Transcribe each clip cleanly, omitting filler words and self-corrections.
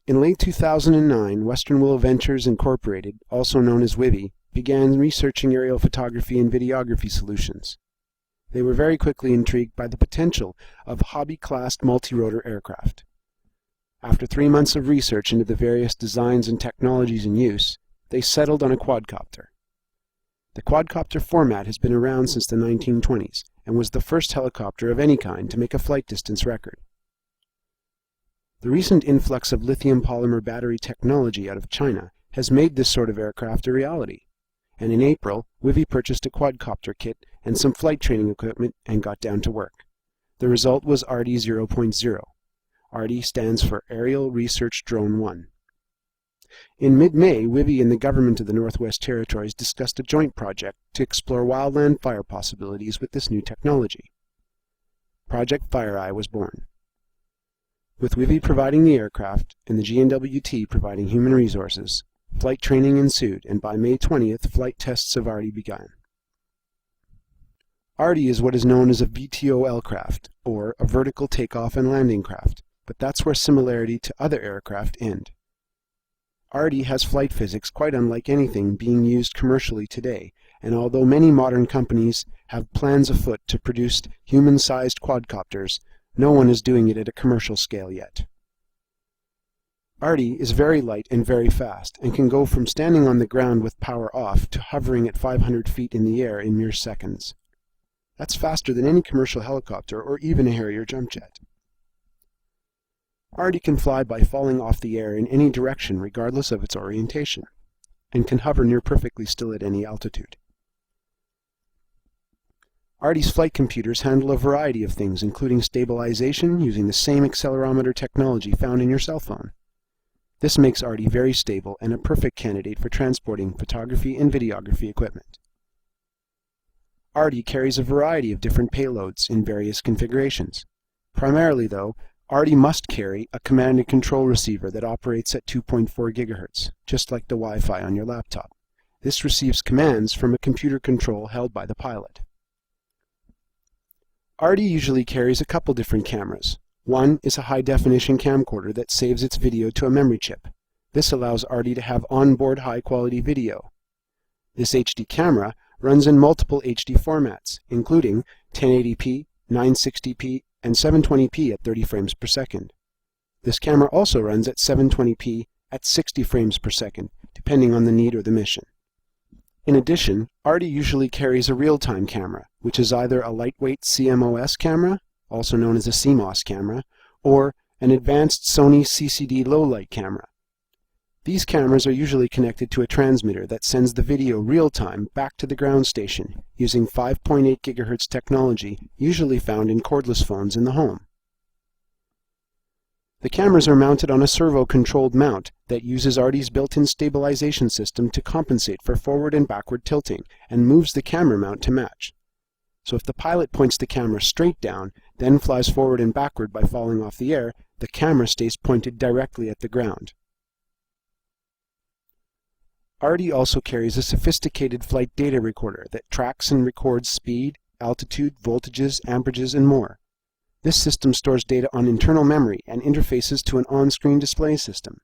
In late 2009, Western Willow Ventures Incorporated, also known as WWVi, began researching aerial photography and videography solutions. They were very quickly intrigued by the potential of hobby-class multi-rotor aircraft. After 3 months of research into the various designs and technologies in use, they settled on a quadcopter. The quadcopter format has been around since the 1920s and was the first helicopter of any kind to make a flight distance record. The recent influx of lithium polymer battery technology out of China has made this sort of aircraft a reality, and in April, WWVi purchased a quadcopter kit and some flight training equipment and got down to work. The result was ARDi 0.0. ARDi stands for Aerial Research Drone 1. In mid-May, WWVi and the government of the Northwest Territories discussed a joint project to explore wildland fire possibilities with this new technology. Project FireEye was born. With WWVi providing the aircraft and the GNWT providing human resources, flight training ensued, and by May 20th, flight tests of ARDi began. ARDi is what is known as a VTOL craft, or a vertical takeoff and landing craft, but that's where similarity to other aircraft end. ARDi has flight physics quite unlike anything being used commercially today, and although many modern companies have plans afoot to produce human-sized quadcopters, no one is doing it at a commercial scale yet. ARDi is very light and very fast, and can go from standing on the ground with power off to hovering at 500 feet in the air in mere seconds. That's faster than any commercial helicopter or even a Harrier jump jet. ARDi can fly by falling off the air in any direction regardless of its orientation, and can hover near perfectly still at any altitude. ARDi's flight computers handle a variety of things, including stabilization using the same accelerometer technology found in your cell phone. This makes ARDi very stable and a perfect candidate for transporting photography and videography equipment. ARDi carries a variety of different payloads in various configurations. Primarily, though, ARDi must carry a command and control receiver that operates at 2.4 GHz, just like the Wi-Fi on your laptop. This receives commands from a computer control held by the pilot. ARDi usually carries a couple different cameras. One is a high-definition camcorder that saves its video to a memory chip. This allows ARDi to have onboard high-quality video. This HD camera runs in multiple HD formats, including 1080p, 960p, and 720p at 30 frames per second. This camera also runs at 720p at 60 frames per second, depending on the need or the mission. In addition, ARDi usually carries a real-time camera, which is either a lightweight CMOS camera, also known as a CMOS camera, or an advanced Sony CCD low-light camera. These cameras are usually connected to a transmitter that sends the video real-time back to the ground station using 5.8 GHz technology usually found in cordless phones in the home. The cameras are mounted on a servo-controlled mount that uses ARDi's built-in stabilization system to compensate for forward and backward tilting and moves the camera mount to match. So if the pilot points the camera straight down, then flies forward and backward by falling off the air, the camera stays pointed directly at the ground. ARDi also carries a sophisticated flight data recorder that tracks and records speed, altitude, voltages, amperages, and more. This system stores data on internal memory and interfaces to an on-screen display system.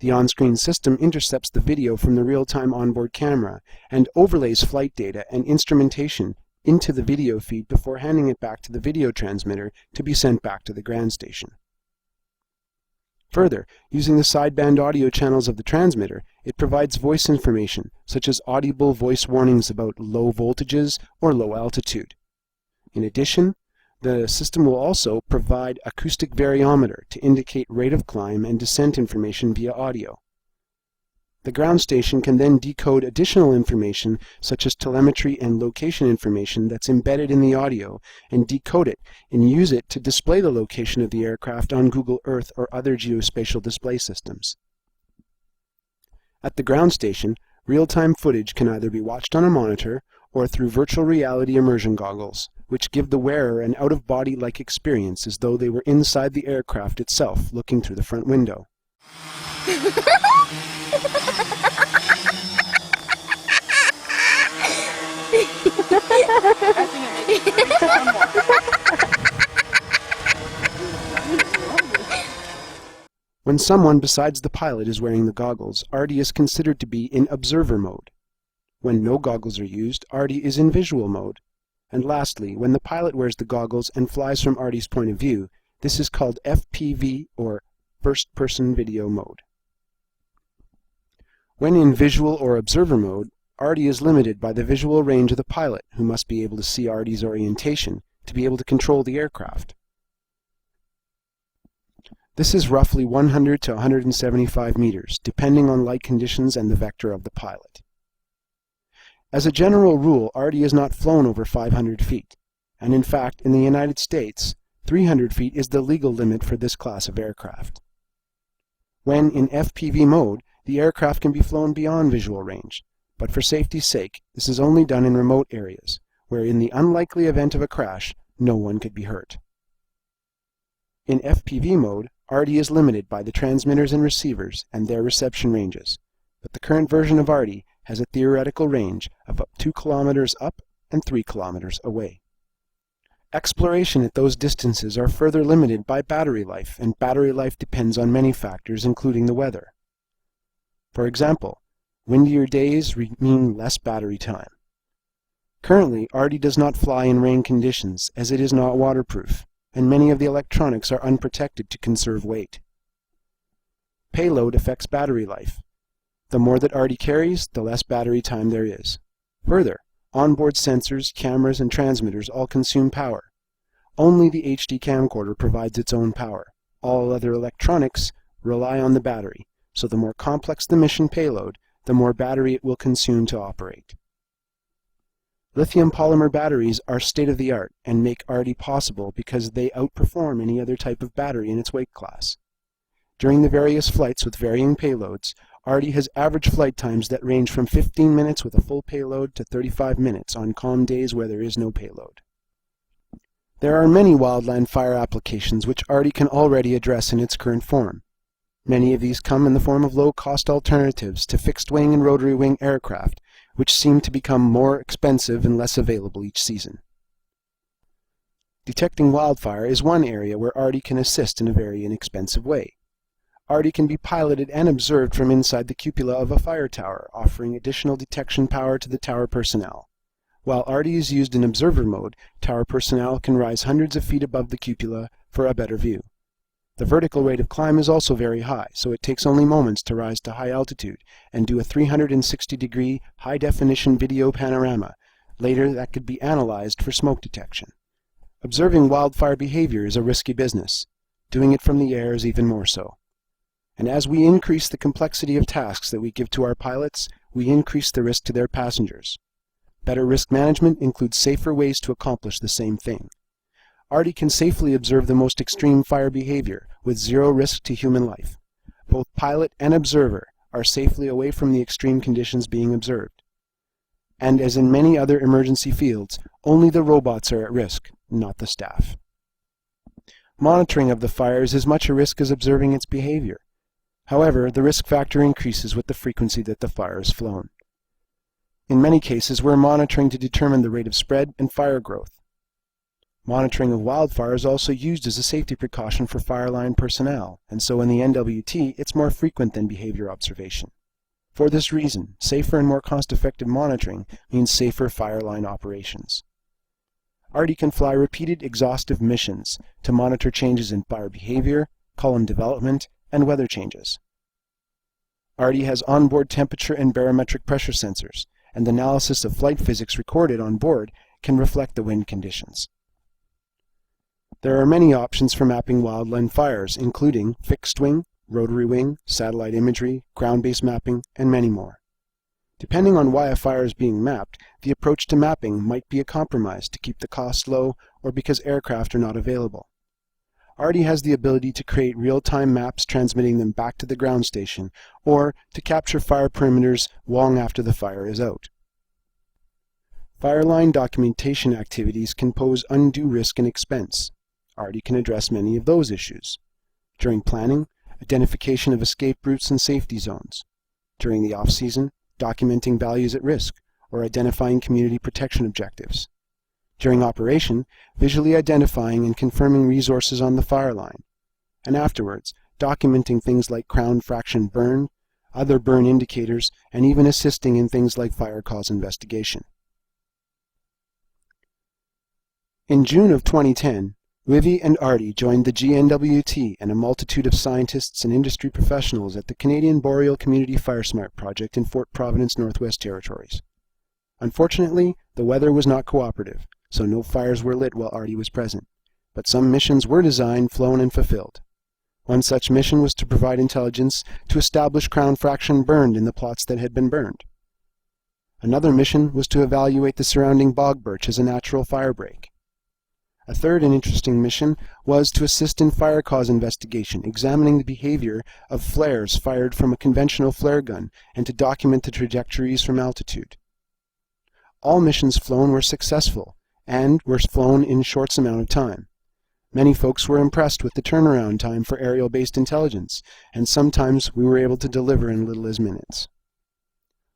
The on-screen system intercepts the video from the real-time onboard camera and overlays flight data and instrumentation into the video feed before handing it back to the video transmitter to be sent back to the ground station. Further, using the sideband audio channels of the transmitter, it provides voice information, such as audible voice warnings about low voltages or low altitude. In addition, the system will also provide acoustic variometer to indicate rate of climb and descent information via audio. The ground station can then decode additional information such as telemetry and location information that's embedded in the audio and decode it and use it to display the location of the aircraft on Google Earth or other geospatial display systems. At the ground station, real-time footage can either be watched on a monitor or through virtual reality immersion goggles, which give the wearer an out-of-body-like experience as though they were inside the aircraft itself looking through the front window. When someone besides the pilot is wearing the goggles, ARDi is considered to be in observer mode. When no goggles are used, ARDi is in visual mode. And lastly, when the pilot wears the goggles and flies from ARDi's point of view, this is called FPV, or first-person video mode. When in visual or observer mode, ARDi is limited by the visual range of the pilot, who must be able to see ARDi's orientation to be able to control the aircraft. This is roughly 100 to 175 meters, depending on light conditions and the vector of the pilot. As a general rule, ARDi is not flown over 500 feet, and in fact, in the United States, 300 feet is the legal limit for this class of aircraft. When in FPV mode, the aircraft can be flown beyond visual range, but for safety's sake, this is only done in remote areas, where in the unlikely event of a crash, no one could be hurt. In FPV mode, ARDi is limited by the transmitters and receivers and their reception ranges, but the current version of ARDi has a theoretical range of up 2 kilometers up and 3 kilometers away. Exploration at those distances are further limited by battery life, and battery life depends on many factors, including the weather. For example, windier days mean less battery time. Currently, ARDi does not fly in rain conditions, as it is not waterproof, and many of the electronics are unprotected to conserve weight. Payload affects battery life. The more that ARDi carries, the less battery time there is. Further, onboard sensors, cameras, and transmitters all consume power. Only the HD camcorder provides its own power. All other electronics rely on the battery, so the more complex the mission payload, the more battery it will consume to operate. Lithium polymer batteries are state-of-the-art and make ARDi possible because they outperform any other type of battery in its weight class. During the various flights with varying payloads, ARDi has average flight times that range from 15 minutes with a full payload to 35 minutes on calm days where there is no payload. There are many wildland fire applications which ARDi can already address in its current form. Many of these come in the form of low-cost alternatives to fixed-wing and rotary-wing aircraft, which seem to become more expensive and less available each season. Detecting wildfire is one area where ARDi can assist in a very inexpensive way. ARDi can be piloted and observed from inside the cupola of a fire tower, offering additional detection power to the tower personnel. While ARDi is used in observer mode, tower personnel can rise hundreds of feet above the cupola for a better view. The vertical rate of climb is also very high, so it takes only moments to rise to high altitude and do a 360-degree high-definition video panorama. Later, that could be analyzed for smoke detection. Observing wildfire behavior is a risky business. Doing it from the air is even more so. And as we increase the complexity of tasks that we give to our pilots, we increase the risk to their passengers. Better risk management includes safer ways to accomplish the same thing. ARDi can safely observe the most extreme fire behavior with zero risk to human life. Both pilot and observer are safely away from the extreme conditions being observed. And as in many other emergency fields, only the robots are at risk, not the staff. Monitoring of the fire is as much a risk as observing its behavior. However, the risk factor increases with the frequency that the fire is flown. In many cases, we're monitoring to determine the rate of spread and fire growth. Monitoring of wildfire is also used as a safety precaution for fire line personnel, and so in the NWT, it's more frequent than behavior observation. For this reason, safer and more cost-effective monitoring means safer fire line operations. ARDi can fly repeated exhaustive missions to monitor changes in fire behavior, column development, and weather changes. ARDi has onboard temperature and barometric pressure sensors, and analysis of flight physics recorded on board can reflect the wind conditions. There are many options for mapping wildland fires, including fixed-wing, rotary-wing, satellite imagery, ground-based mapping, and many more. Depending on why a fire is being mapped, the approach to mapping might be a compromise to keep the cost low or because aircraft are not available. ARDi has the ability to create real-time maps transmitting them back to the ground station, or to capture fire perimeters long after the fire is out. Fireline documentation activities can pose undue risk and expense. ARDi can address many of those issues. During planning, identification of escape routes and safety zones. During the off-season, documenting values at risk, or identifying community protection objectives. During operation, visually identifying and confirming resources on the fire line. And afterwards, documenting things like crown fraction burn, other burn indicators, and even assisting in things like fire cause investigation. In June of 2010, WWVi and ARDi joined the GNWT and a multitude of scientists and industry professionals at the Canadian Boreal Community FireSmart project in Fort Providence, Northwest Territories. Unfortunately, the weather was not cooperative, so no fires were lit while ARDi was present, but some missions were designed, flown, and fulfilled. One such mission was to provide intelligence to establish crown fraction burned in the plots that had been burned. Another mission was to evaluate the surrounding bog birch as a natural fire break. A third and interesting mission was to assist in fire cause investigation, examining the behavior of flares fired from a conventional flare gun and to document the trajectories from altitude. All missions flown were successful and were flown in a short amount of time. Many folks were impressed with the turnaround time for aerial-based intelligence, and sometimes we were able to deliver in little as minutes.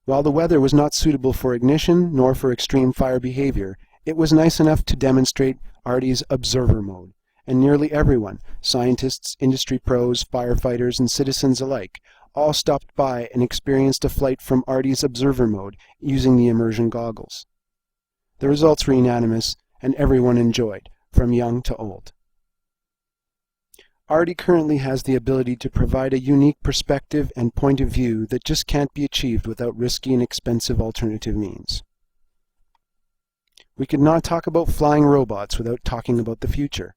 While the weather was not suitable for ignition nor for extreme fire behavior, it was nice enough to demonstrate ARDi's observer mode, and nearly everyone, scientists, industry pros, firefighters, and citizens alike, all stopped by and experienced a flight from ARDi's observer mode using the immersion goggles. The results were unanimous, and everyone enjoyed, from young to old. ARDi currently has the ability to provide a unique perspective and point of view that just can't be achieved without risky and expensive alternative means. We could not talk about flying robots without talking about the future.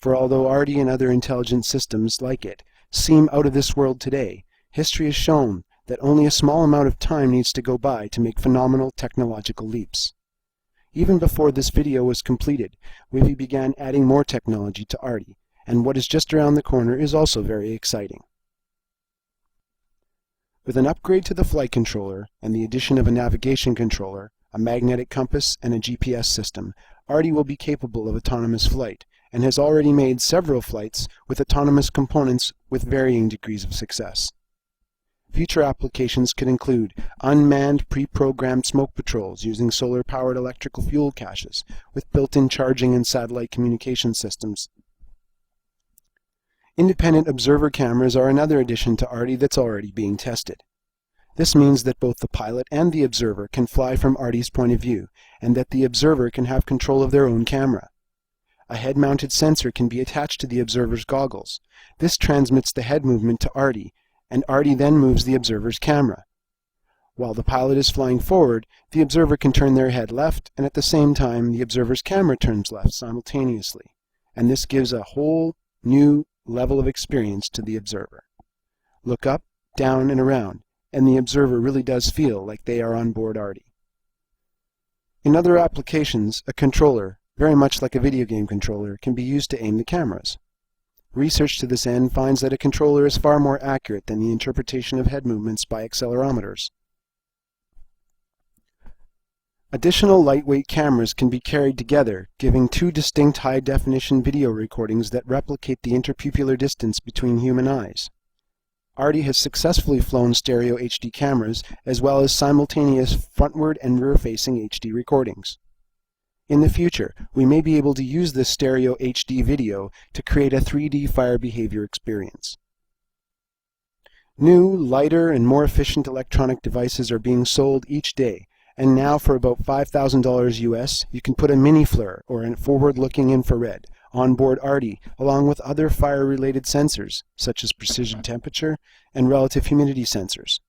For although ARDi and other intelligent systems like it seem out of this world today, history has shown that only a small amount of time needs to go by to make phenomenal technological leaps. Even before this video was completed, WWVi began adding more technology to ARDi, and what is just around the corner is also very exciting. With an upgrade to the flight controller and the addition of a navigation controller, a magnetic compass, and a GPS system, ARDi will be capable of autonomous flight, and has already made several flights with autonomous components with varying degrees of success. Future applications could include unmanned pre-programmed smoke patrols using solar-powered electrical fuel caches with built-in charging and satellite communication systems. Independent observer cameras are another addition to ARDi that's already being tested. This means that both the pilot and the observer can fly from ARDi's point of view, and that the observer can have control of their own camera. A head-mounted sensor can be attached to the observer's goggles. This transmits the head movement to ARDi, and ARDi then moves the observer's camera. While the pilot is flying forward, the observer can turn their head left, and at the same time the observer's camera turns left simultaneously, and this gives a whole new level of experience to the observer. Look up, down, and around, and the observer really does feel like they are on board ARDi. In other applications, a controller, very much like a video game controller, can be used to aim the cameras. Research to this end finds that a controller is far more accurate than the interpretation of head movements by accelerometers. Additional lightweight cameras can be carried together, giving two distinct high-definition video recordings that replicate the interpupillar distance between human eyes. ARDi has successfully flown stereo HD cameras as well as simultaneous frontward and rear-facing HD recordings. In the future, we may be able to use this stereo HD video to create a 3D fire behavior experience. New, lighter, and more efficient electronic devices are being sold each day, and now for about $5,000 US, you can put a mini FLIR, or a forward-looking infrared, on board ARDi, along with other fire-related sensors, such as precision temperature and relative humidity sensors.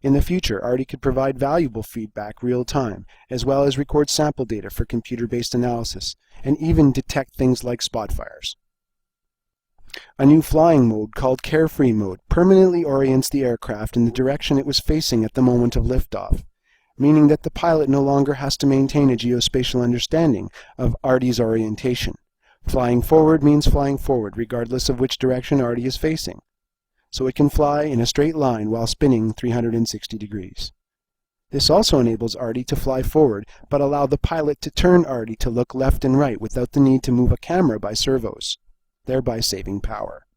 In the future, ARDi could provide valuable feedback real-time, as well as record sample data for computer-based analysis, and even detect things like spot fires. A new flying mode called Carefree Mode permanently orients the aircraft in the direction it was facing at the moment of liftoff, meaning that the pilot no longer has to maintain a geospatial understanding of ARDi's orientation. Flying forward means flying forward regardless of which direction ARDi is facing, so it can fly in a straight line while spinning 360 degrees. This also enables ARDi to fly forward, but allow the pilot to turn ARDi to look left and right without the need to move a camera by servos, thereby saving power.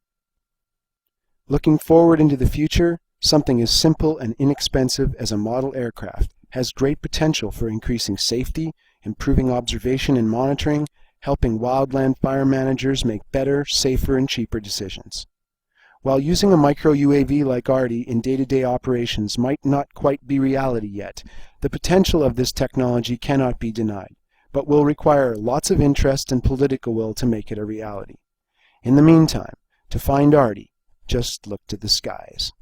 Looking forward into the future, something as simple and inexpensive as a model aircraft has great potential for increasing safety, improving observation and monitoring, helping wildland fire managers make better, safer, and cheaper decisions. While using a micro UAV like ARDi in day-to-day operations might not quite be reality yet, the potential of this technology cannot be denied, but will require lots of interest and political will to make it a reality. In the meantime, to find ARDi, just look to the skies.